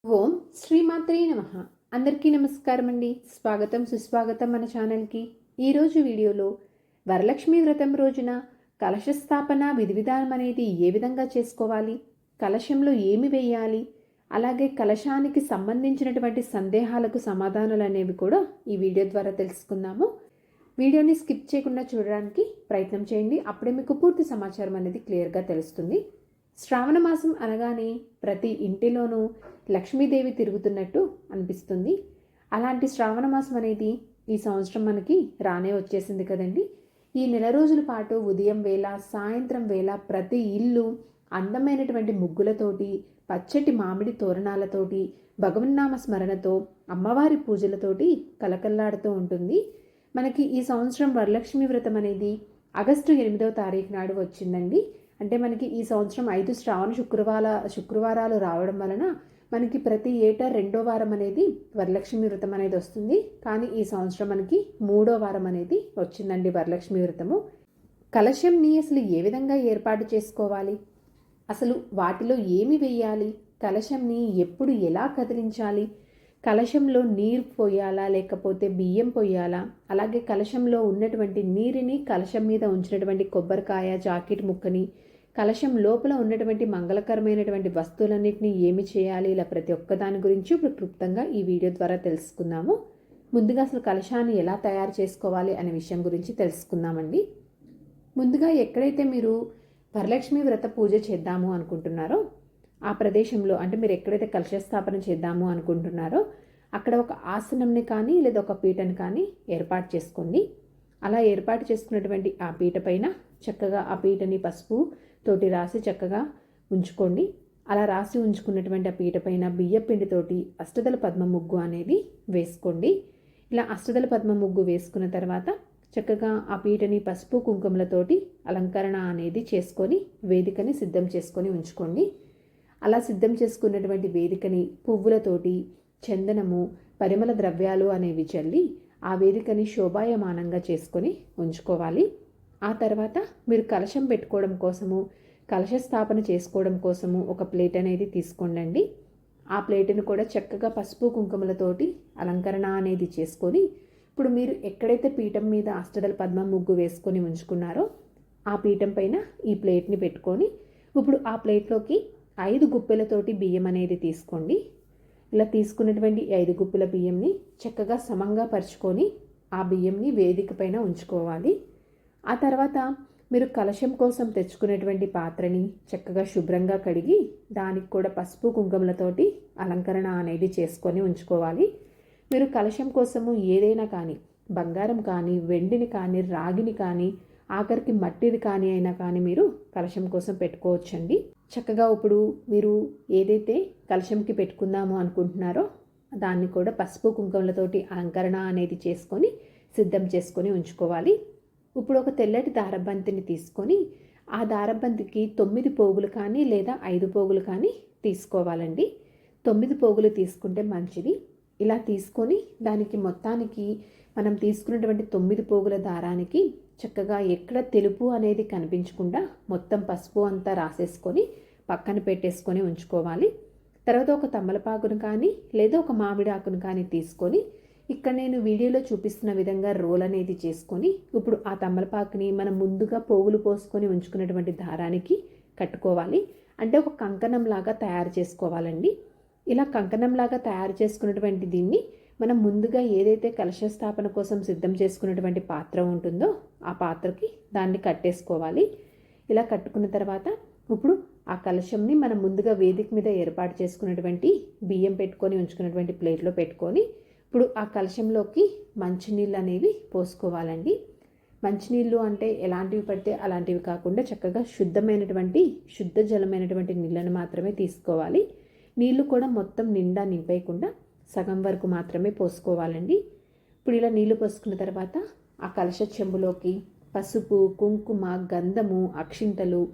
ఓం శ్రీమాత్రే నమః. అందరికీ నమస్కారం అండి. స్వాగతం సుస్వాగతం మన ఛానల్కి. ఈరోజు వీడియోలో వరలక్ష్మి వ్రతం రోజున కలశ స్థాపన విధి విధానం అనేది ఏ విధంగా చేసుకోవాలి, కలశంలో ఏమి వేయాలి, అలాగే కలశానికి సంబంధించినటువంటి సందేహాలకు సమాధానాలు అనేవి కూడా ఈ వీడియో ద్వారా తెలుసుకుందాము. వీడియోని స్కిప్ చేయకుండా చూడడానికి ప్రయత్నం చేయండి. అప్పుడే మీకు పూర్తి సమాచారం అనేది క్లియర్గా తెలుస్తుంది. శ్రావణ మాసం అనగానే ప్రతి ఇంటిలోనూ లక్ష్మీదేవి తిరుగుతున్నట్టు అనిపిస్తుంది. అలాంటి శ్రావణ మాసం అనేది ఈ సంవత్సరం మనకి రానే వచ్చేసింది కదండి. ఈ నెల రోజుల పాటు ఉదయం వేళ సాయంత్రం వేళ ప్రతి ఇల్లు అందమైనటువంటి ముగ్గులతోటి, పచ్చటి మామిడి తోరణాలతోటి, భగవన్నామ స్మరణతో, అమ్మవారి పూజలతోటి కలకల్లాడుతూ ఉంటుంది. మనకి ఈ సంవత్సరం వరలక్ష్మి వ్రతం అనేది ఆగస్టు 8వ తారీఖు నాడు వచ్చిందండి. అంటే మనకి ఈ సంవత్సరం 5 శ్రావణ శుక్రవారాలు రావడం వలన మనకి ప్రతి ఏటా 2వ వారం అనేది వరలక్ష్మి వ్రతం అనేది వస్తుంది. కానీ ఈ సంవత్సరం మనకి 3వ వారం అనేది వచ్చిందండి వరలక్ష్మి వ్రతము. కలశంని అసలు ఏ విధంగా ఏర్పాటు చేసుకోవాలి, అసలు వాటిలో ఏమి వేయాలి, కలశంని ఎప్పుడు ఎలా కదిలించాలి, కలశంలో నీరు పోయాలా లేకపోతే బియ్యం పోయాలా, అలాగే కలశంలో ఉన్నటువంటి నీరుని కలశం మీద ఉంచినటువంటి కొబ్బరికాయ జాకెట్ ముక్కని, కలశం లోపల ఉన్నటువంటి మంగళకరమైనటువంటి వస్తువులన్నింటినీ ఏమి చేయాలి, ఇలా ప్రతి ఒక్క దాని గురించి ఇప్పుడు క్లుప్తంగా ఈ వీడియో ద్వారా తెలుసుకుందాము. ముందుగా అసలు కలశాన్ని ఎలా తయారు చేసుకోవాలి అనే విషయం గురించి తెలుసుకుందామండి. ముందుగా ఎక్కడైతే మీరు వరలక్ష్మి వ్రత పూజ చేద్దాము అనుకుంటున్నారో ఆ ప్రదేశంలో, అంటే మీరు ఎక్కడైతే కలశ స్థాపన చేద్దాము అనుకుంటున్నారో అక్కడ ఒక ఆసనంని కానీ లేదా ఒక పీటని కానీ ఏర్పాటు చేసుకోండి. అలా ఏర్పాటు చేసుకున్నటువంటి ఆ పీట పైన చక్కగా ఆ పీటని పసుపు తోటి రాసి చక్కగా ఉంచుకోండి. అలా రాసి ఉంచుకున్నటువంటి ఆ పీట పైన బియ్య పిండితోటి అష్టదళ పద్మ ముగ్గు అనేది వేసుకోండి. ఇలా అష్టదళ పద్మ ముగ్గు వేసుకున్న తర్వాత చక్కగా ఆ పీటని పసుపు కుంకుమలతోటి అలంకరణ అనేది చేసుకొని వేదికని సిద్ధం చేసుకొని ఉంచుకోండి. అలా సిద్ధం చేసుకున్నటువంటి వేదికని పువ్వులతోటి, చందనము, పరిమళ ద్రవ్యాలు అనేవి చల్లి ఆ వేదికని శోభాయమానంగా చేసుకొని ఉంచుకోవాలి. ఆ తర్వాత మీరు కలశం పెట్టుకోవడం కోసము, కలశ స్థాపన చేసుకోవడం కోసము ఒక ప్లేట్ అనేది తీసుకోండి. ఆ ప్లేటును కూడా చక్కగా పసుపు కుంకుమలతోటి అలంకరణ అనేది చేసుకొని, ఇప్పుడు మీరు ఎక్కడైతే పీఠం మీద అష్టదళ పద్మ ముగ్గు వేసుకొని ఉంచుకున్నారో ఆ పీఠం పైన ఈ ప్లేట్ని పెట్టుకొని, ఇప్పుడు ఆ ప్లేట్లోకి 5 గుప్పెలతోటి బియ్యం అనేది తీసుకోండి. ఇలా తీసుకున్నటువంటి 5 గుప్పెల బియ్యంని చక్కగా సమంగా పరుచుకొని ఆ బియ్యంని వేదిక పైన ఉంచుకోవాలి. ఆ తర్వాత మీరు కలశం కోసం తెచ్చుకునేటువంటి పాత్రని చక్కగా శుభ్రంగా కడిగి దానికి కూడా పసుపు కుంకుమలతోటి అలంకరణ అనేది చేసుకొని ఉంచుకోవాలి. మీరు కలశం కోసము ఏదైనా కానీ, బంగారం కానీ, వెండిని కానీ, రాగిని కానీ, ఆఖరికి మట్టిది కానీ అయినా కానీ మీరు కలశం కోసం పెట్టుకోవచ్చండి. చక్కగా ఇప్పుడు మీరు ఏదైతే కలశంకి పెట్టుకుందాము అనుకుంటున్నారో దాన్ని కూడా పసుపు కుంకుమలతోటి అలంకరణ అనేది చేసుకొని సిద్ధం చేసుకొని ఉంచుకోవాలి. ఇప్పుడు ఒక తెల్లటి దారబంతిని తీసుకొని ఆ దారబంతికి 9 పోగులు కానీ లేదా 5 పోగులు కానీ తీసుకోవాలండి. 9 పోగులు తీసుకుంటే మంచిది. ఇలా తీసుకొని దానికి మొత్తానికి మనం తీసుకున్నటువంటి 9 పోగుల దారానికి చక్కగా ఎక్కడ తెలుపు అనేది కనిపించకుండా మొత్తం పసుపు అంతా రాసేసుకొని పక్కన పెట్టేసుకొని ఉంచుకోవాలి. తర్వాత ఒక తమలపాకును కానీ లేదా ఒక మామిడి ఆకును కానీ తీసుకొని ఇక్కడ నేను వీడియోలో చూపిస్తున్న విధంగా రోల్ అనేది చేసుకొని ఇప్పుడు ఆ తమలపాకుని మనం ముందుగా పోగులు పోసుకొని ఉంచుకున్నటువంటి దారానికి కట్టుకోవాలి. అంటే ఒక కంకణంలాగా తయారు చేసుకోవాలండి. ఇలా కంకణంలాగా తయారు చేసుకున్నటువంటి దీన్ని మనం ముందుగా ఏదైతే కలశ స్థాపన కోసం సిద్ధం చేసుకున్నటువంటి పాత్ర ఉంటుందో ఆ పాత్రకి దాన్ని కట్టేసుకోవాలి. ఇలా కట్టుకున్న తర్వాత ఇప్పుడు ఆ కలశంని మనం ముందుగా వేదిక మీద ఏర్పాటు చేసుకున్నటువంటి బియ్యం పెట్టుకొని ఉంచుకున్నటువంటి ప్లేట్లో పెట్టుకొని ఇప్పుడు ఆ కలశంలోకి మంచినీళ్ళు అనేవి పోసుకోవాలండి. మంచినీళ్ళు అంటే ఎలాంటివి పడితే అలాంటివి కాకుండా చక్కగా శుద్ధ జలమైనటువంటి నీళ్ళను మాత్రమే తీసుకోవాలి. నీళ్లు కూడా మొత్తం నిండా నింపేయకుండా సగం వరకు మాత్రమే పోసుకోవాలండి. ఇప్పుడు ఇలా నీళ్లు పోసుకున్న తర్వాత ఆ కలశ చెంబులోకి పసుపు, కుంకుమ, గంధము, అక్షింతలు,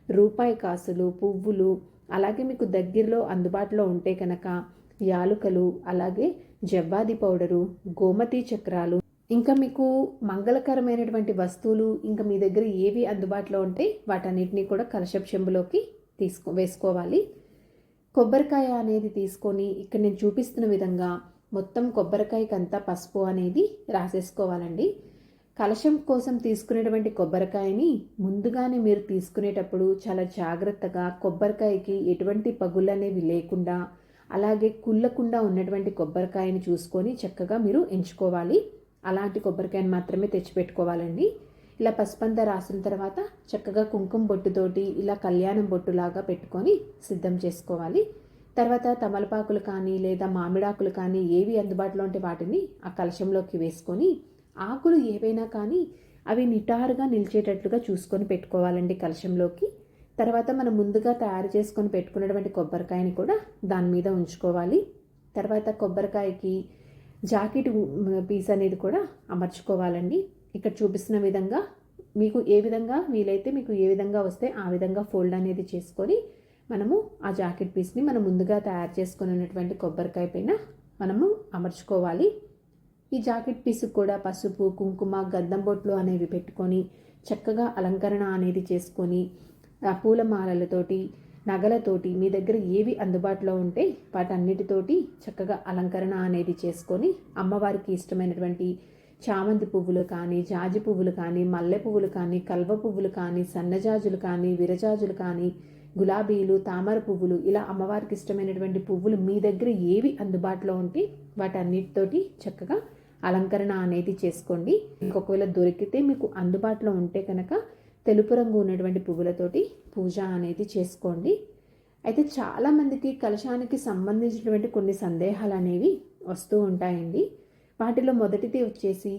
రూపాయి కాసులు, పువ్వులు, అలాగే మీకు దగ్గరలో అందుబాటులో ఉంటే కనుక యాలుకలు, అలాగే జవ్వాది పౌడరు, గోమతి చక్రాలు, ఇంకా మీకు మంగళకరమైనటువంటి వస్తువులు ఇంకా మీ దగ్గర ఏవి అందుబాటులో ఉంటే వాటన్నిటినీ కూడా కలశపు చెంబులోకి వేసుకోవాలి. కొబ్బరికాయ అనేది తీసుకొని ఇక్కడ నేను చూపిస్తున్న విధంగా మొత్తం కొబ్బరికాయకంతా పసుపు అనేది రాసేసుకోవాలండి. కలశం కోసం తీసుకునేటువంటి కొబ్బరికాయని ముందుగానే మీరు తీసుకునేటప్పుడు చాలా జాగ్రత్తగా కొబ్బరికాయకి ఎటువంటి పగుళ్ళు అనేవి లేకుండా, అలాగే కుళ్ళకుండా ఉన్నటువంటి కొబ్బరికాయని చూసుకొని చక్కగా మీరు ఎంచుకోవాలి. అలాంటి కొబ్బరికాయని మాత్రమే తెచ్చిపెట్టుకోవాలండి. ఇలా పసుపంతా రాసిన తర్వాత చక్కగా కుంకుమ బొట్టుతోటి ఇలా కళ్యాణం బొట్టులాగా పెట్టుకొని సిద్ధం చేసుకోవాలి. తర్వాత తమలపాకులు కానీ లేదా మామిడాకులు కానీ ఏవి అందుబాటులో ఉంటే వాటిని ఆ కలశంలోకి వేసుకొని, ఆకులు ఏవైనా కానీ అవి నిటారుగా నిలిచేటట్లుగా చూసుకొని పెట్టుకోవాలండి కలశంలోకి. తర్వాత మనం ముందుగా తయారు చేసుకొని పెట్టుకున్నటువంటి కొబ్బరికాయని కూడా దాని మీద ఉంచుకోవాలి. తర్వాత కొబ్బరికాయకి జాకెట్ పీస్ అనేది కూడా అమర్చుకోవాలండి. ఇక్కడ చూపిస్తున్న విధంగా మీకు ఏ విధంగా వీలైతే, మీకు ఏ విధంగా వస్తే ఆ విధంగా ఫోల్డ్ అనేది చేసుకొని మనము ఆ జాకెట్ పీస్ని మనం ముందుగా తయారు చేసుకొని ఉన్నటువంటి కొబ్బరికాయ పైన మనము అమర్చుకోవాలి. ఈ జాకెట్ పీస్ కూడా పసుపు, కుంకుమ, గంధం బొట్లు అనేవి పెట్టుకొని చక్కగా అలంకరణ అనేది చేసుకొని పూలమాలలతోటి, నగలతోటి మీ దగ్గర ఏవి అందుబాటులో ఉంటే వాటన్నిటితోటి చక్కగా అలంకరణ అనేది చేసుకొని అమ్మవారికి ఇష్టమైనటువంటి చామంతి పువ్వులు కానీ, జాజి పువ్వులు కానీ, మల్లె పువ్వులు కానీ, కల్వ పువ్వులు కానీ, సన్నజాజులు కానీ, విరజాజులు కానీ, గులాబీలు, తామర పువ్వులు, ఇలా అమ్మవారికి ఇష్టమైనటువంటి పువ్వులు మీ దగ్గర ఏవి అందుబాటులో ఉంటే వాటన్నిటితోటి చక్కగా అలంకరణ అనేది చేసుకోండి. ఒకవేళ దొరికితే మీకు అందుబాటులో ఉంటే కనుక తెలుపు రంగు ఉన్నటువంటి పువ్వులతోటి పూజ అనేది చేసుకోండి. అయితే చాలామందికి కలశానికి సంబంధించినటువంటి కొన్ని సందేహాలు అనేవి వస్తూ ఉంటాయండి. వాటిలో మొదటిది వచ్చేసి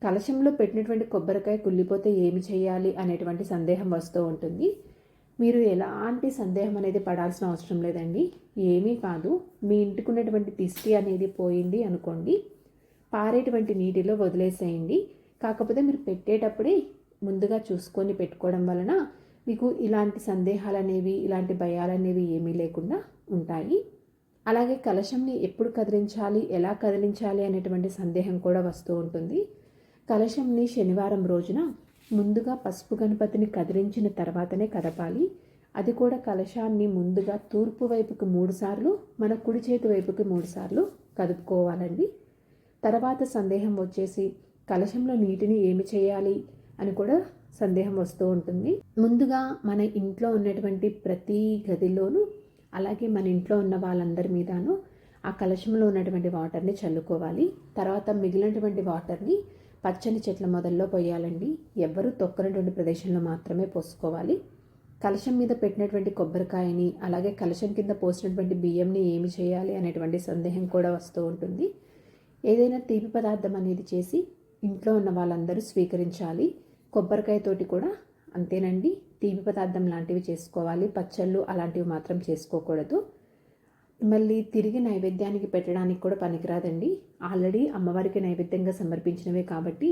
కలశంలో పెట్టినటువంటి కొబ్బరికాయ కుళ్ళిపోతే ఏమి చేయాలి అనేటువంటి సందేహం వస్తూ ఉంటుంది. మీరు ఎలాంటి సందేహం అనేది పడాల్సిన అవసరం లేదండి. ఏమీ కాదు. మీ ఇంటికి ఉన్నటువంటి దిష్టి అనేది పోయింది అనుకోండి, పారేటువంటి నీటిలో వదిలేసేయండి. కాకపోతే మీరు పెట్టేటప్పుడే ముందుగా చూసుకొని పెట్టుకోవడం వలన మీకు ఇలాంటి సందేహాలు అనేవి, ఇలాంటి భయాలు అనేవి ఏమీ లేకుండా ఉంటాయి. అలాగే కలశంని ఎప్పుడు కదిలించాలి, ఎలా కదిలించాలి అనేటువంటి సందేహం కూడా వస్తూ ఉంటుంది. కలశంని శనివారం రోజున ముందుగా పసుపు గణపతిని కదిలించిన తర్వాతనే కదపాలి. అది కూడా కలశాన్ని ముందుగా తూర్పు వైపుకి 3 సార్లు, మన కుడి చేతి వైపుకి 3 సార్లు కదుపుకోవాలండి. తర్వాత సందేహం వచ్చేసి కలశంలో నీటిని ఏమి చేయాలి అని కూడా సందేహం వస్తూ ఉంటుంది. ముందుగా మన ఇంట్లో ఉన్నటువంటి ప్రతి గదిలోనూ, అలాగే మన ఇంట్లో ఉన్న వాళ్ళందరి మీదను ఆ కలశంలో ఉన్నటువంటి వాటర్ని చల్లుకోవాలి. తర్వాత మిగిలినటువంటి వాటర్ని పచ్చని చెట్ల మొదల్లో పోయాలండి. ఎవ్వరూ తొక్కనటువంటి ప్రదేశంలో మాత్రమే పోసుకోవాలి. కలశం మీద పెట్టినటువంటి కొబ్బరికాయని, అలాగే కలశం కింద పోసినటువంటి బియ్యంని ఏమి చేయాలి అనేటువంటి సందేహం కూడా వస్తూ ఉంటుంది. ఏదైనా తీపి పదార్థం అనేది చేసి ఇంట్లో ఉన్న వాళ్ళందరూ స్వీకరించాలి. కొబ్బరికాయతోటి కూడా అంతేనండి. తీపి పదార్థం లాంటివి చేసుకోవాలి. పచ్చళ్ళు అలాంటివి మాత్రం చేసుకోకూడదు. మళ్ళీ తిరిగి నైవేద్యానికి పెట్టడానికి కూడా పనికిరాదండి. ఆల్రెడీ అమ్మవారికి నైవేద్యంగా సమర్పించినవే కాబట్టి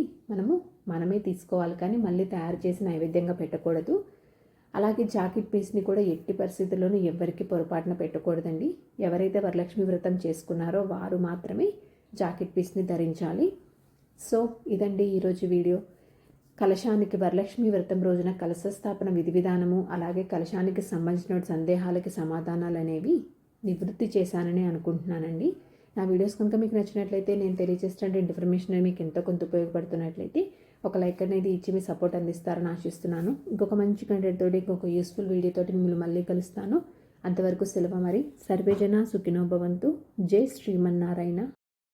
మనమే తీసుకోవాలి, కానీ మళ్ళీ తయారు చేసి నైవేద్యంగా పెట్టకూడదు. అలాగే జాకెట్ పీస్ని కూడా ఎట్టి పరిస్థితుల్లోనూ ఎవ్వరికి పొరపాటున పెట్టకూడదండి. ఎవరైతే వరలక్ష్మి వ్రతం చేసుకున్నారో వారు మాత్రమే జాకెట్ పీస్ని ధరించాలి. సో ఇదండి ఈరోజు వీడియో. కలశానికి వరలక్ష్మి వ్రతం రోజున కలశ స్థాపన విధి విధానము, అలాగే కలశానికి సంబంధించిన సందేహాలకి సమాధానాలు అనేవి నివృత్తి చేశానని అనుకుంటున్నానండి. నా వీడియోస్ కనుక మీకు నచ్చినట్లయితే, నేను తెలియజేస్తున్న ఇన్ఫర్మేషన్ మీకు ఎంతో కొంత ఉపయోగపడుతున్నట్లయితే ఒక లైక్ అనేది ఇచ్చి మీ సపోర్ట్ అందిస్తారని ఆశిస్తున్నాను. ఇంకొక మంచి కంటెంట్ తోటి, ఇంకొక యూస్ఫుల్ వీడియో తోటి మిమ్మల్ని మళ్ళీ కలుస్తాను. అంతవరకు సెలవు మరి. సర్వేజన సుఖినో భవంతు. జై శ్రీమన్నారాయణ.